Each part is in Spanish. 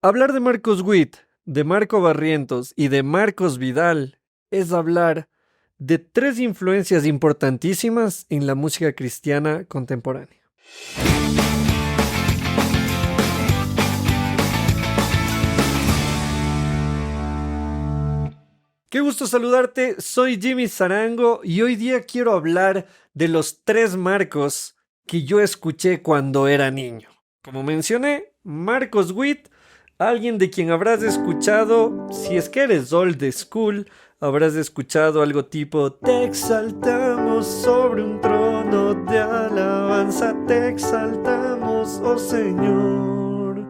Hablar de Marcos Witt, de Marco Barrientos y de Marcos Vidal es hablar de tres influencias importantísimas en la música cristiana contemporánea. Qué gusto saludarte, soy Jimmy Zarango y hoy día quiero hablar de los tres Marcos que yo escuché cuando era niño. Como mencioné, Marcos Witt, alguien de quien habrás escuchado, si es que eres old school, habrás escuchado algo tipo: te exaltamos sobre un trono de alabanza, te exaltamos, oh Señor.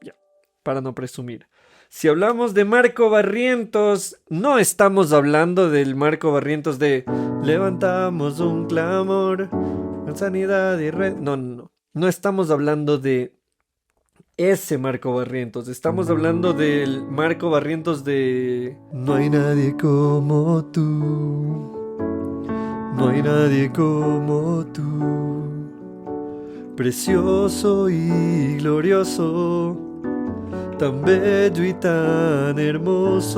Ya, para no presumir. Si hablamos de Marco Barrientos, no estamos hablando del Marco Barrientos de levantamos un clamor, con sanidad y red. No. No estamos hablando de ese Marco Barrientos. Estamos hablando del Marco Barrientos de no hay nadie como tú. No hay nadie como tú. Precioso y glorioso, tan bello y tan hermoso,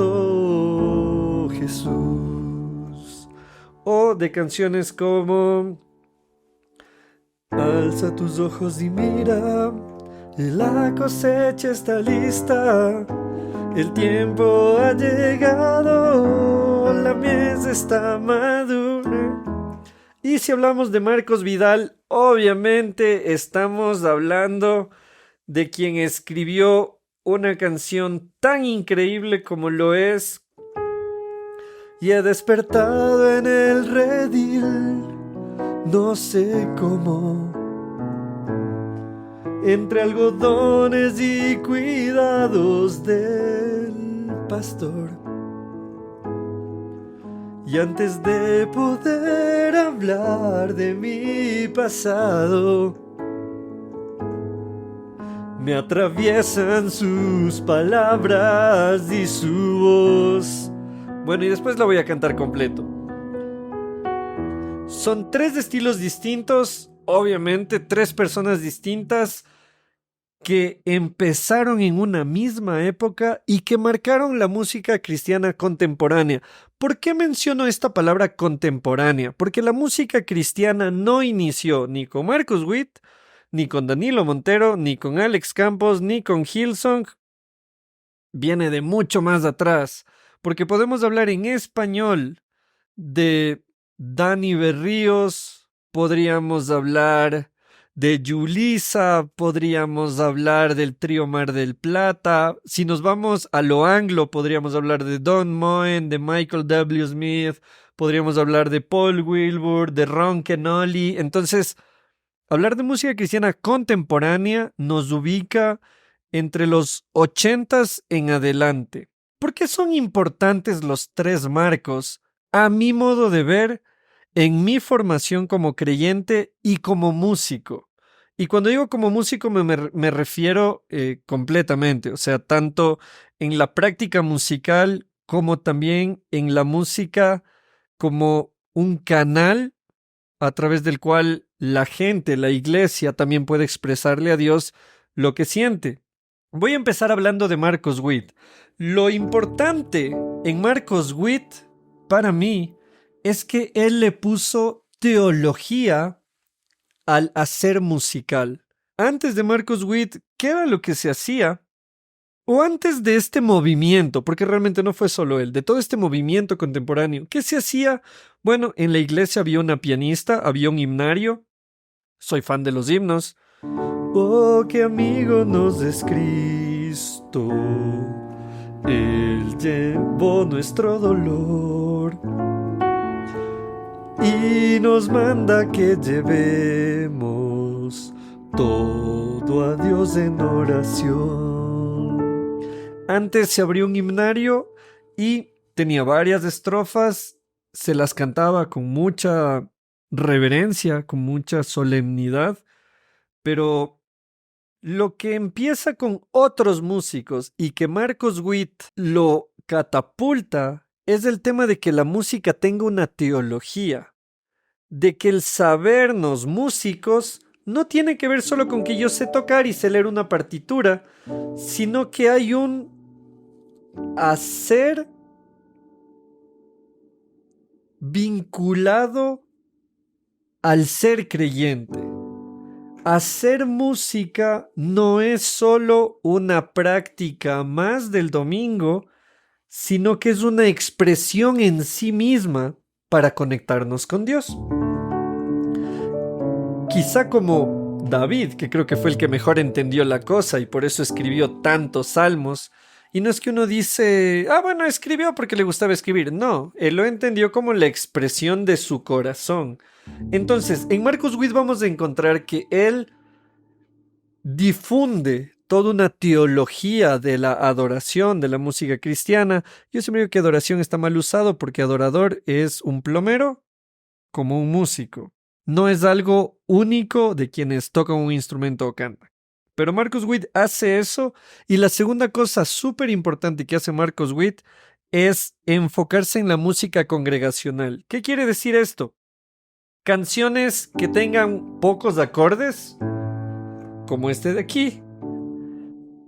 Jesús. O de canciones como alza tus ojos y mira, la cosecha está lista, el tiempo ha llegado, la mies está madura. Y si hablamos de Marcos Vidal, obviamente estamos hablando de quien escribió una canción tan increíble como lo es y he despertado en el redil, no sé cómo, entre algodones y cuidados del pastor. Y antes de poder hablar de mi pasado, me atraviesan sus palabras y su voz. Bueno, y después la voy a cantar completo. Son tres estilos distintos, obviamente, tres personas distintas que empezaron en una misma época y que marcaron la música cristiana contemporánea. ¿Por qué menciono esta palabra contemporánea? Porque la música cristiana no inició ni con Marcos Witt, ni con Danilo Montero, ni con Alex Campos, ni con Hillsong. Viene de mucho más atrás, porque podemos hablar en español de Dani Berríos, podríamos hablar de Yulisa, podríamos hablar del trío Mar del Plata. Si nos vamos a lo anglo, podríamos hablar de Don Moen, de Michael W. Smith, podríamos hablar de Paul Wilbur, de Ron Kenoly. Entonces, hablar de música cristiana contemporánea nos ubica entre los 80s en adelante. ¿Por qué son importantes los tres marcos, a mi modo de ver, en mi formación como creyente y como músico? Y cuando digo como músico me refiero completamente, o sea, tanto en la práctica musical como también en la música como un canal a través del cual la gente, la iglesia, también puede expresarle a Dios lo que siente. Voy a empezar hablando de Marcos Witt. Lo importante en Marcos Witt, para mí, es que él le puso teología al hacer musical. Antes de Marcos Witt, ¿qué era lo que se hacía? O antes de este movimiento, porque realmente no fue solo él, de todo este movimiento contemporáneo, ¿qué se hacía? Bueno, en la iglesia había una pianista, había un himnario. Soy fan de los himnos. Oh, qué amigo nos es Cristo, Él llevó nuestro dolor y nos manda que llevemos todo a Dios en oración. Antes se abrió un himnario y tenía varias estrofas, se las cantaba con mucha reverencia, con mucha solemnidad, pero lo que empieza con otros músicos y que Marcos Witt lo catapulta es el tema de que la música tenga una teología, de que el sabernos músicos no tiene que ver solo con que yo sé tocar y sé leer una partitura, sino que hay un hacer vinculado al ser creyente. Hacer música no es solo una práctica más del domingo, sino que es una expresión en sí misma para conectarnos con Dios. Quizá como David, que creo que fue el que mejor entendió la cosa y por eso escribió tantos salmos. Y no es que uno dice, bueno, escribió porque le gustaba escribir. No, él lo entendió como la expresión de su corazón. Entonces, en Marcus Witt vamos a encontrar que él difunde toda una teología de la adoración, de la música cristiana. Yo siempre digo que adoración está mal usado porque adorador es un plomero como un músico. No es algo único de quienes tocan un instrumento o cantan. Pero Marcus Witt hace eso, y la segunda cosa súper importante que hace Marcus Witt es enfocarse en la música congregacional. ¿Qué quiere decir esto? Canciones que tengan pocos acordes, como este de aquí,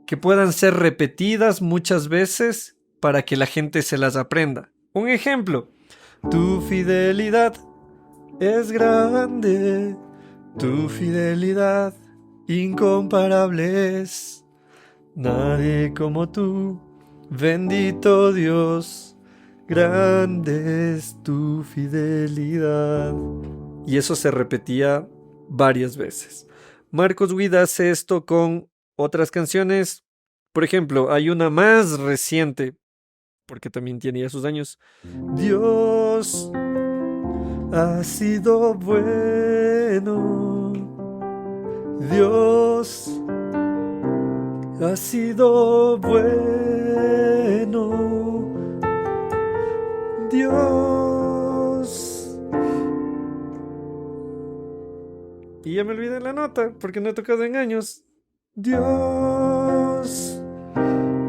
que puedan ser repetidas muchas veces para que la gente se las aprenda. Un ejemplo, tu fidelidad es grande, tu fidelidad incomparable es. Nadie como tú, bendito Dios, grande es tu fidelidad. Y eso se repetía varias veces. Marcus Witt hace esto con otras canciones. Por ejemplo, hay una más reciente, porque también tiene ya sus años. Dios ha sido bueno. Dios ha sido bueno. Dios. Y ya me olvidé la nota porque no he tocado en años. Dios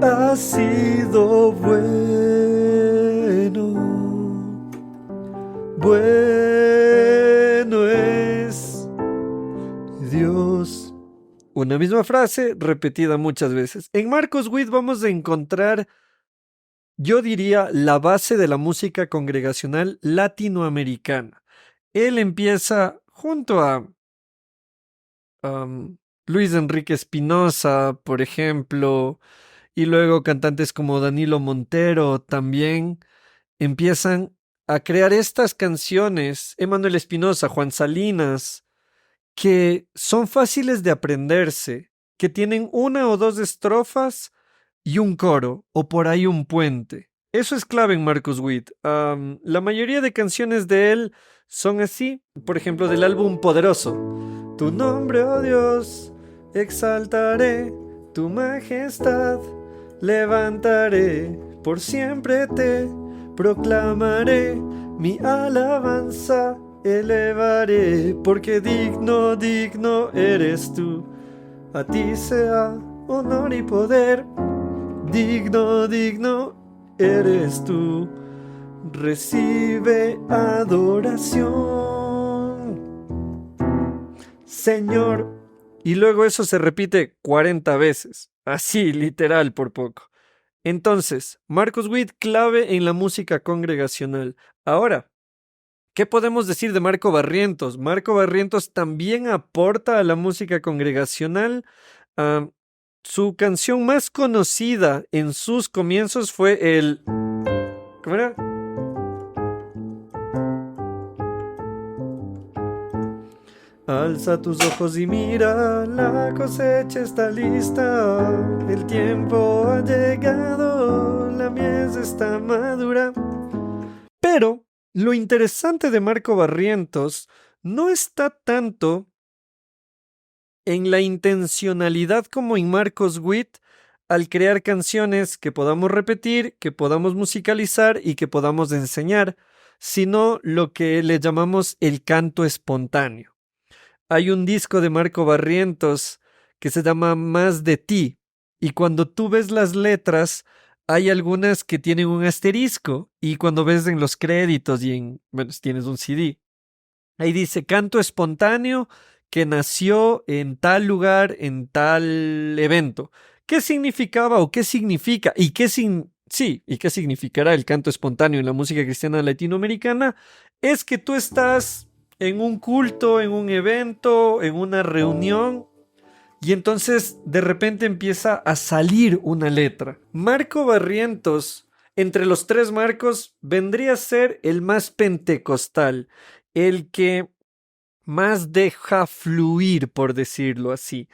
ha sido bueno. Bueno es Dios. Una misma frase repetida muchas veces. En Marcus Witt vamos a encontrar, yo diría, la base de la música congregacional latinoamericana. Él empieza junto a Luis Enrique Espinosa, por ejemplo, y luego cantantes como Danilo Montero también empiezan a crear estas canciones, Emanuel Espinosa, Juan Salinas, que son fáciles de aprenderse, que tienen una o dos estrofas y un coro, o por ahí un puente. Eso es clave en Marcus Witt. La mayoría de canciones de él son así, por ejemplo, del álbum Poderoso. Tu nombre, oh Dios, exaltaré, tu majestad levantaré, por siempre te proclamaré, mi alabanza elevaré, porque digno, digno eres tú. A ti sea honor y poder, digno, digno eres tú. Recibe adoración, Señor. Y luego eso se repite 40 veces, así literal por poco. Entonces, Marcus Witt clave en la música congregacional. Ahora, ¿qué podemos decir de Marco Barrientos? Marco Barrientos también aporta a la música congregacional. Su canción más conocida en sus comienzos fue el... ¿Cómo era? Alza tus ojos y mira, la cosecha está lista, el tiempo ha llegado, la mies está madura. Pero lo interesante de Marco Barrientos no está tanto en la intencionalidad como en Marcus Witt al crear canciones que podamos repetir, que podamos musicalizar y que podamos enseñar, sino lo que le llamamos el canto espontáneo. Hay un disco de Marco Barrientos que se llama Más de ti, y cuando tú ves las letras, hay algunas que tienen un asterisco, y cuando ves en los créditos y tienes un CD, ahí dice canto espontáneo, que nació en tal lugar, en tal evento. ¿Qué significaba o qué significa y qué significará el canto espontáneo en la música cristiana latinoamericana? Es que tú estás en un culto, en un evento, en una reunión, y entonces de repente empieza a salir una letra. Marco Barrientos, entre los tres Marcos, vendría a ser el más pentecostal, el que más deja fluir, por decirlo así.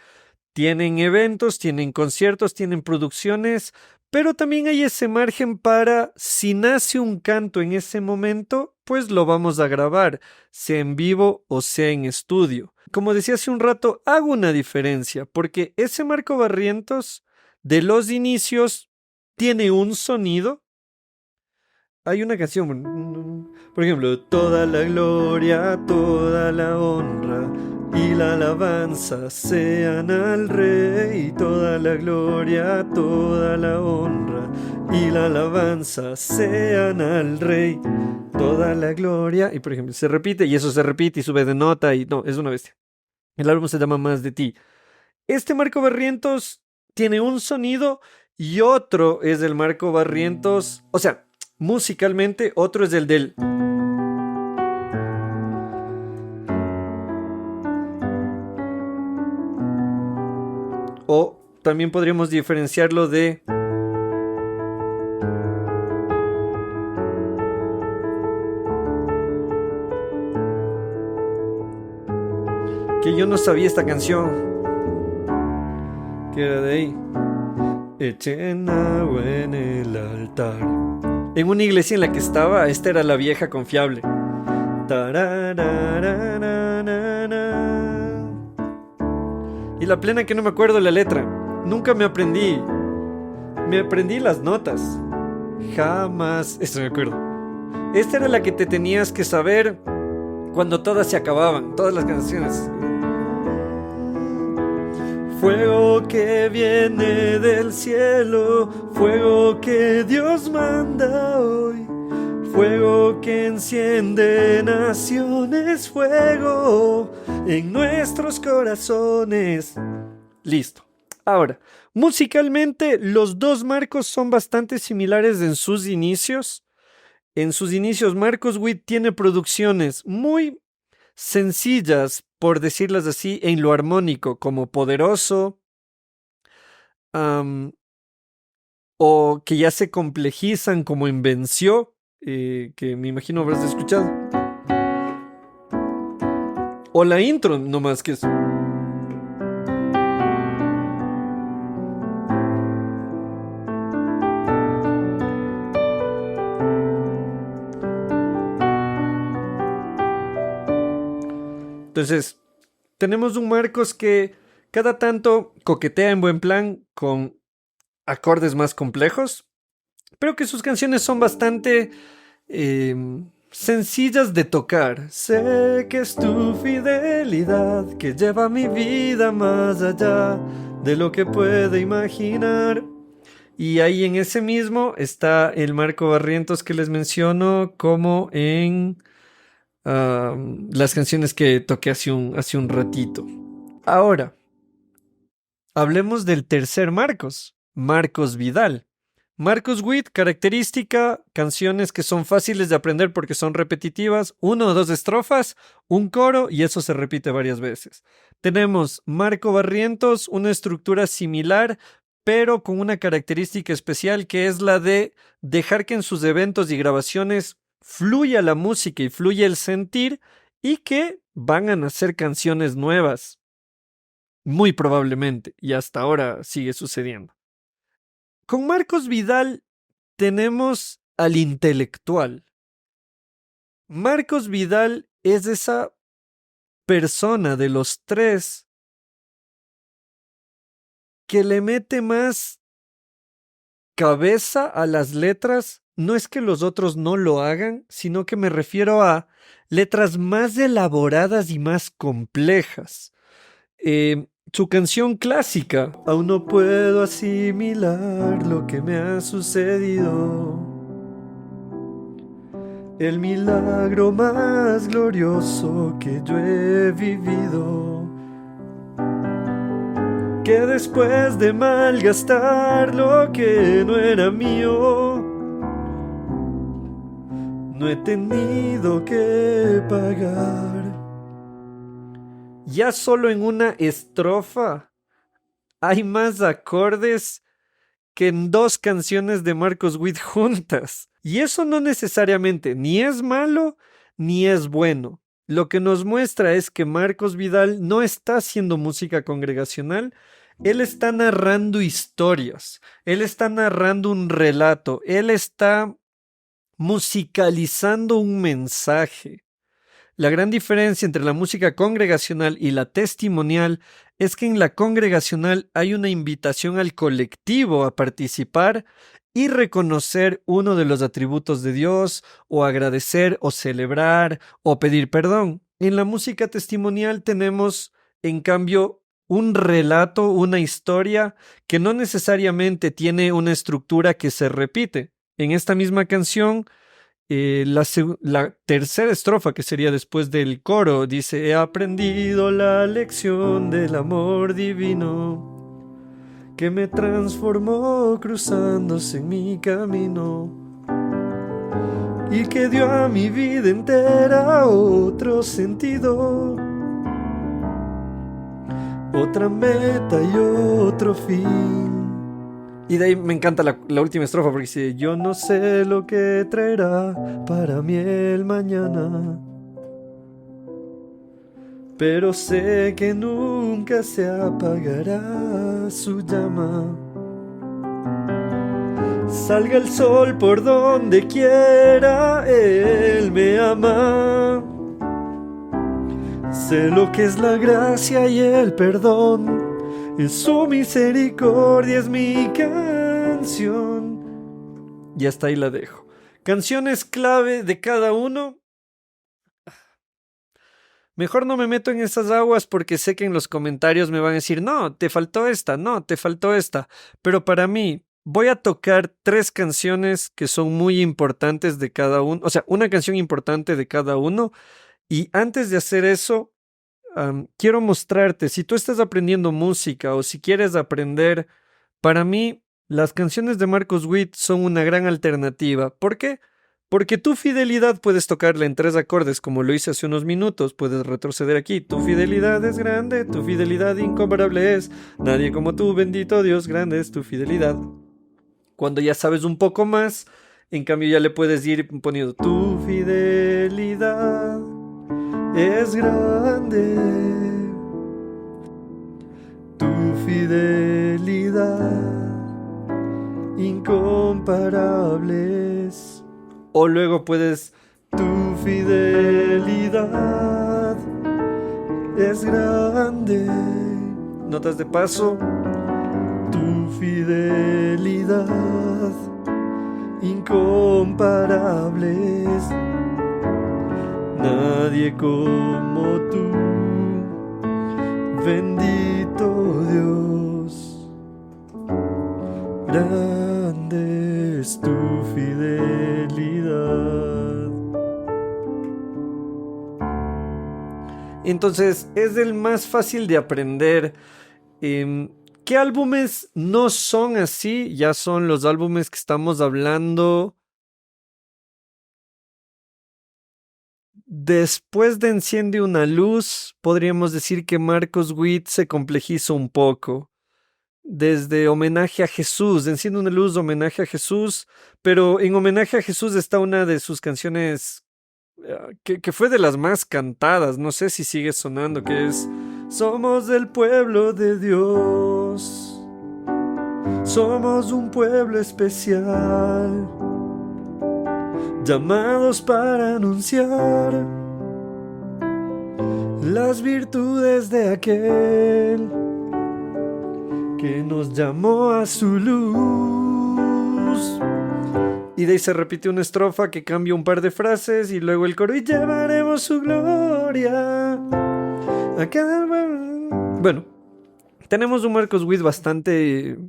Tienen eventos, tienen conciertos, tienen producciones, pero también hay ese margen para, si nace un canto en ese momento, pues lo vamos a grabar, sea en vivo o sea en estudio. Como decía hace un rato, hago una diferencia, porque ese Marco Barrientos de los inicios tiene un sonido. Hay una canción, por ejemplo, toda la gloria, toda la honra y la alabanza sean al Rey, toda la gloria, toda la honra y la alabanza sean al Rey, toda la gloria. Y por ejemplo, se repite y eso se repite y sube de nota y no, es una bestia. El álbum se llama Más de ti. Este Marco Barrientos tiene un sonido y otro es el Marco Barrientos, o sea, musicalmente, otro es el del... O también podríamos diferenciarlo de... Que yo no sabía esta canción. Que era de ahí. Echen agua en el altar. En una iglesia en la que estaba, esta era la vieja confiable. Y la plena que no me acuerdo la letra. Nunca me aprendí. Me aprendí las notas. Jamás. Esto me acuerdo. Esta era la que te tenías que saber cuando todas se acababan. Todas las canciones. Fuego que viene del cielo, fuego que Dios manda hoy, fuego que enciende naciones, fuego en nuestros corazones. Listo. Ahora, musicalmente, los dos Marcos son bastante similares en sus inicios. En sus inicios, Marcos Witt tiene producciones muy sencillas, por decirlas así, en lo armónico, como Poderoso, o que ya se complejizan, como en Venció, que me imagino habrás escuchado. O la intro, nomás que es... Entonces, tenemos un Marcos que cada tanto coquetea en buen plan con acordes más complejos, pero que sus canciones son bastante sencillas de tocar. Sé que es tu fidelidad que lleva mi vida más allá de lo que puede imaginar. Y ahí en ese mismo está el Marco Barrientos que les menciono, como en las canciones que toqué hace un ratito. Ahora, hablemos del tercer Marcos, Marcos Vidal. Marcos Witt, característica, canciones que son fáciles de aprender porque son repetitivas, 1 o 2 estrofas, un coro y eso se repite varias veces. Tenemos Marco Barrientos, una estructura similar, pero con una característica especial que es la de dejar que en sus eventos y grabaciones fluya la música y fluya el sentir y que van a nacer canciones nuevas. Muy probablemente, y hasta ahora sigue sucediendo. Con Marcos Vidal tenemos al intelectual. Marcos Vidal es esa persona de los tres que le mete más cabeza a las letras. No es que los otros no lo hagan, sino que me refiero a letras más elaboradas y más complejas. Su canción clásica, aún no puedo asimilar lo que me ha sucedido. El milagro más glorioso que yo he vivido. que después de malgastar lo que no era mío, no he tenido que pagar. Ya solo en una estrofa hay más acordes que en 2 canciones de Marcos Witt juntas. Y eso no necesariamente ni es malo ni es bueno. Lo que nos muestra es que Marcos Vidal no está haciendo música congregacional, él está narrando historias, él está narrando un relato, él está musicalizando un mensaje. La gran diferencia entre la música congregacional y la testimonial es que en la congregacional hay una invitación al colectivo a participar y reconocer uno de los atributos de Dios, o agradecer, o celebrar, o pedir perdón. En la música testimonial tenemos, en cambio, un relato, una historia que no necesariamente tiene una estructura que se repite. En esta misma canción, la tercera estrofa, que sería después del coro, dice: he aprendido la lección del amor divino que me transformó cruzándose en mi camino y que dio a mi vida entera otro sentido, otra meta y otro fin. Y de ahí me encanta la última estrofa, porque dice: yo no sé lo que traerá para mí el mañana, pero sé que nunca se apagará su llama. Salga el sol por donde quiera, Él me ama. Sé lo que es la gracia y el perdón, en su misericordia es mi canción. Y hasta ahí la dejo. Canciones clave de cada uno. Mejor no me meto en esas aguas porque sé que en los comentarios me van a decir: no, te faltó esta, no, te faltó esta. Pero para mí, voy a tocar 3 canciones que son muy importantes de cada uno. O sea, una canción importante de cada uno. Y antes de hacer eso, quiero mostrarte, si tú estás aprendiendo música o si quieres aprender, para mí las canciones de Marcos Witt son una gran alternativa. ¿Por qué? Porque tu fidelidad puedes tocarla en 3 acordes, como lo hice hace unos minutos. Puedes retroceder aquí: tu fidelidad es grande, tu fidelidad incomparable es, nadie como tú, bendito Dios, grande es tu fidelidad. Cuando ya sabes un poco más, en cambio ya le puedes ir poniendo: tu fidelidad es grande, tu fidelidad incomparable es. O luego puedes: tu fidelidad es grande. Notas de paso: tu fidelidad incomparable es, nadie como tú, bendito Dios, grande es tu fidelidad. Entonces es el más fácil de aprender. ¿Qué álbumes no son así? Ya son los álbumes que estamos hablando después de Enciende una luz. Podríamos decir que Marcos Witt se complejizó un poco. Desde Homenaje a Jesús, Enciende una luz, homenaje a Jesús, pero en Homenaje a Jesús está una de sus canciones que fue de las más cantadas, no sé si sigue sonando, que es: somos del pueblo de Dios, somos un pueblo especial, llamados para anunciar las virtudes de aquel que nos llamó a su luz. Y de ahí se repite una estrofa que cambia un par de frases y luego el coro: y llevaremos su gloria a cada... Bueno, tenemos un Marcos Witt bastante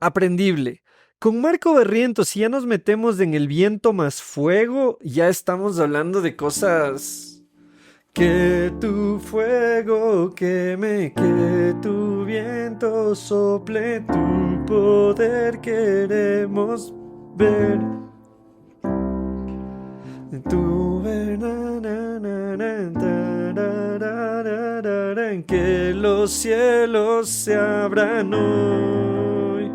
aprendible. Con Marco Barrientos, si ya nos metemos en El viento más fuego, ya estamos hablando de cosas Que tu fuego queme, que tu viento sople, tu poder queremos ver. Tu que los cielos se abran hoy.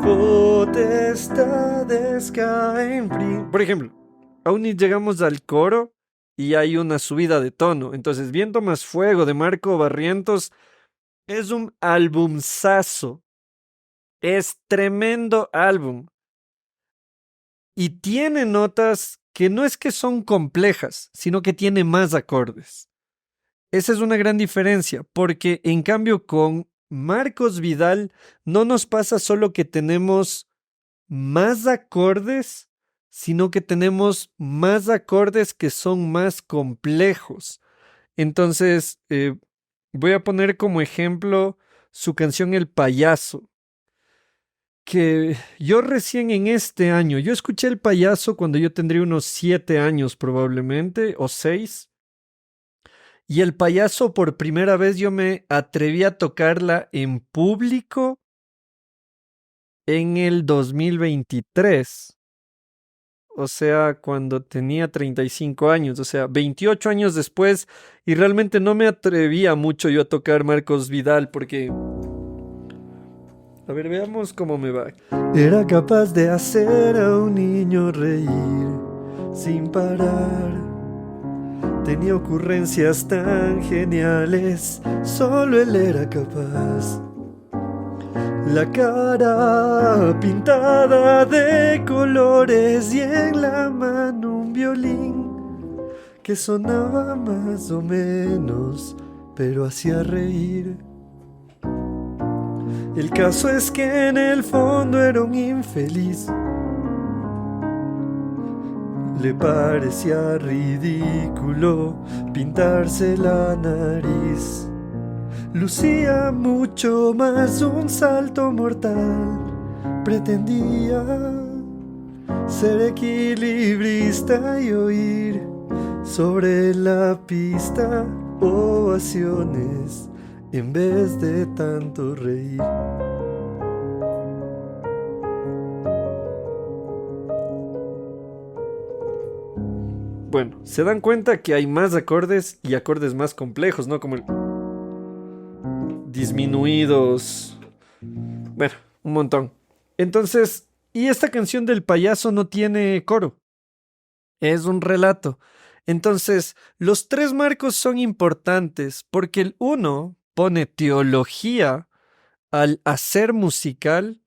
Potestades caen. Por ejemplo, aún ni llegamos al coro y hay una subida de tono. Entonces, Viento más Fuego de Marco Barrientos es un albumzazo. Es tremendo álbum. Y tiene notas que no es que son complejas, sino que tiene más acordes. Esa es una gran diferencia, porque en cambio con Marcos Vidal no nos pasa solo que tenemos más acordes, sino que tenemos más acordes que son más complejos. Entonces, voy a poner como ejemplo su canción El Payaso, que yo recién en este año, yo escuché El Payaso cuando yo tendría unos 7 años probablemente, o 6, y El Payaso por primera vez yo me atreví a tocarla en público en el 2023. O sea, cuando tenía 35 años, o sea, 28 años después, y realmente no me atrevía mucho yo a tocar Marcos Vidal porque... A ver, veamos cómo me va. Era capaz de hacer a un niño reír sin parar. Tenía ocurrencias tan geniales, solo él era capaz. La cara pintada de colores y en la mano un violín que sonaba más o menos, pero hacía reír. El caso es que en el fondo era un infeliz. Le parecía ridículo pintarse la nariz. Lucía mucho más un salto mortal. Pretendía ser equilibrista y oír sobre la pista ovaciones en vez de tanto reír. Bueno, se dan cuenta que hay más acordes y acordes más complejos, ¿no? Como el disminuidos. Bueno, un montón. Entonces, y esta canción del payaso no tiene coro. Es un relato. Entonces, los tres marcos son importantes porque el uno pone teología al hacer musical.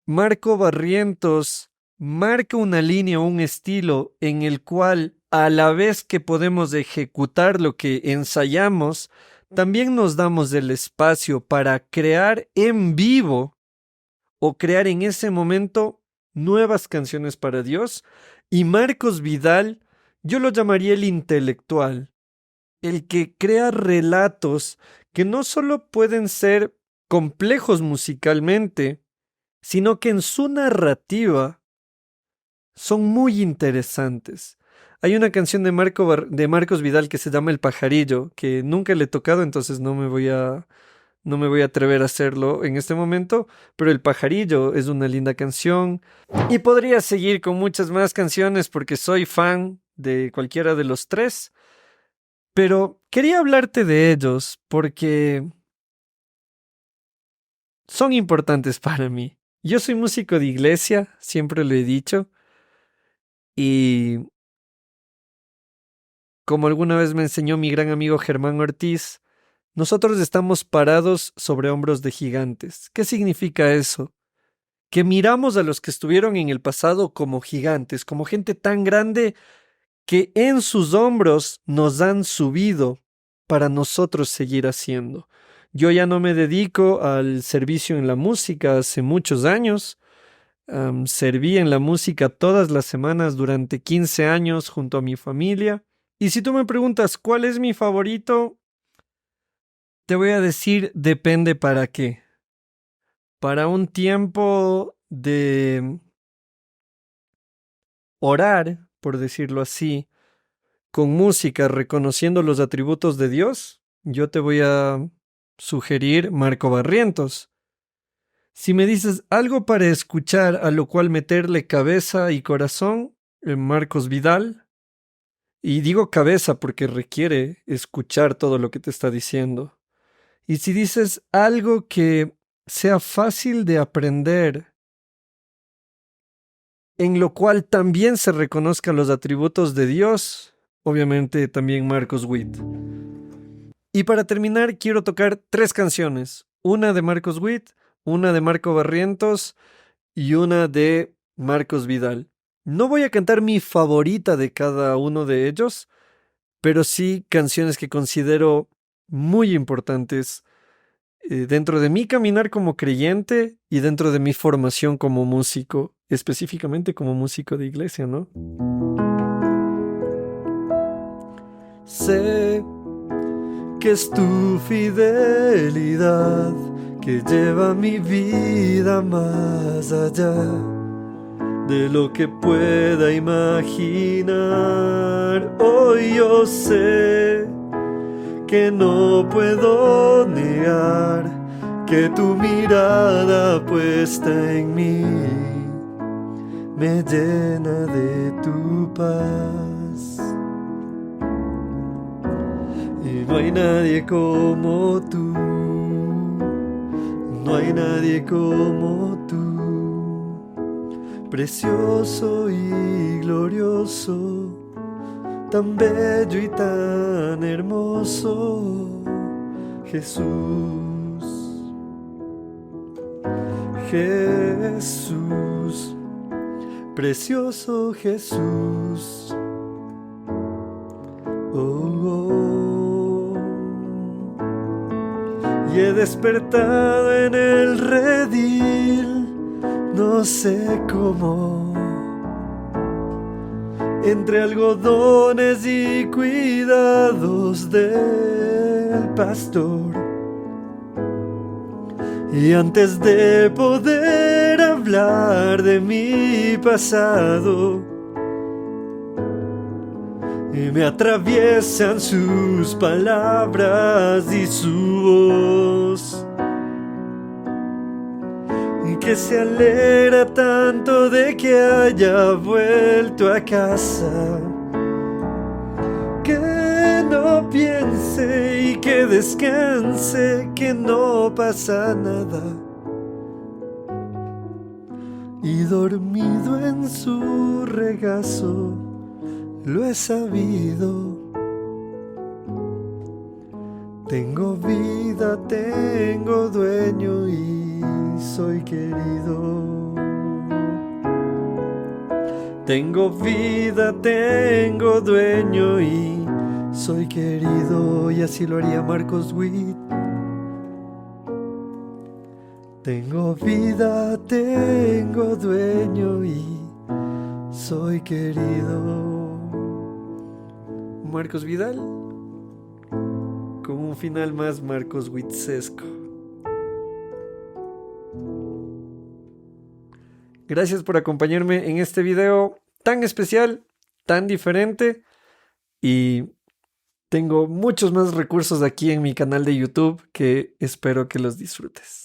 Marco Barrientos marca una línea o un estilo en el cual, a la vez que podemos ejecutar lo que ensayamos, también nos damos el espacio para crear en vivo o crear en ese momento nuevas canciones para Dios. Y Marcos Vidal, yo lo llamaría el intelectual, el que crea relatos que no solo pueden ser complejos musicalmente, sino que en su narrativa son muy interesantes. Hay una canción de, de Marcos Vidal que se llama El Pajarillo, que nunca le he tocado, entonces no me voy a atrever a hacerlo en este momento, pero El Pajarillo es una linda canción y podría seguir con muchas más canciones porque soy fan de cualquiera de los tres, pero quería hablarte de ellos porque son importantes para mí. Yo soy músico de iglesia, siempre lo he dicho, y como alguna vez me enseñó mi gran amigo Germán Ortiz, nosotros estamos parados sobre hombros de gigantes. ¿Qué significa eso? Que miramos a los que estuvieron en el pasado como gigantes, como gente tan grande que en sus hombros nos han subido para nosotros seguir haciendo. Yo ya no me dedico al servicio en la música hace muchos años. Serví en la música todas las semanas durante 15 años junto a mi familia. Y si tú me preguntas cuál es mi favorito, te voy a decir depende para qué. Para un tiempo de orar, por decirlo así, con música reconociendo los atributos de Dios, yo te voy a sugerir Marco Barrientos. Si me dices algo para escuchar a lo cual meterle cabeza y corazón, Marcos Vidal. Y digo cabeza porque requiere escuchar todo lo que te está diciendo. Y si dices algo que sea fácil de aprender, en lo cual también se reconozcan los atributos de Dios, obviamente también Marcos Witt. Y para terminar, quiero tocar 3 canciones. Una de Marcos Witt, una de Marco Barrientos y una de Marcos Vidal. No voy a cantar mi favorita de cada uno de ellos, pero sí canciones que considero muy importantes dentro de mi caminar como creyente y dentro de mi formación como músico, específicamente como músico de iglesia, ¿no? Sé que es tu fidelidad que lleva mi vida más allá de lo que pueda imaginar. Hoy yo sé que no puedo negar que tu mirada puesta en mí me llena de tu paz. Y no hay nadie como tú, no hay nadie como tú, precioso y glorioso, tan bello y tan hermoso, Jesús, Jesús, precioso Jesús. Y he despertado en el redil, no sé cómo, entre algodones y cuidados del pastor. Y antes de poder hablar de mi pasado, y me atraviesan sus palabras y su voz, y que se alegra tanto de que haya vuelto a casa, que no piense y que descanse, que no pasa nada. Y dormido en su regazo lo he sabido. Tengo vida, tengo dueño y soy querido. Tengo vida, tengo dueño y soy querido. Y así lo haría Marcos Witt. Tengo vida, tengo dueño y soy querido. Marcos Vidal, con un final más Marcos Witzesco. Gracias por acompañarme en este video tan especial, tan diferente, y tengo muchos más recursos aquí en mi canal de YouTube que espero que los disfrutes.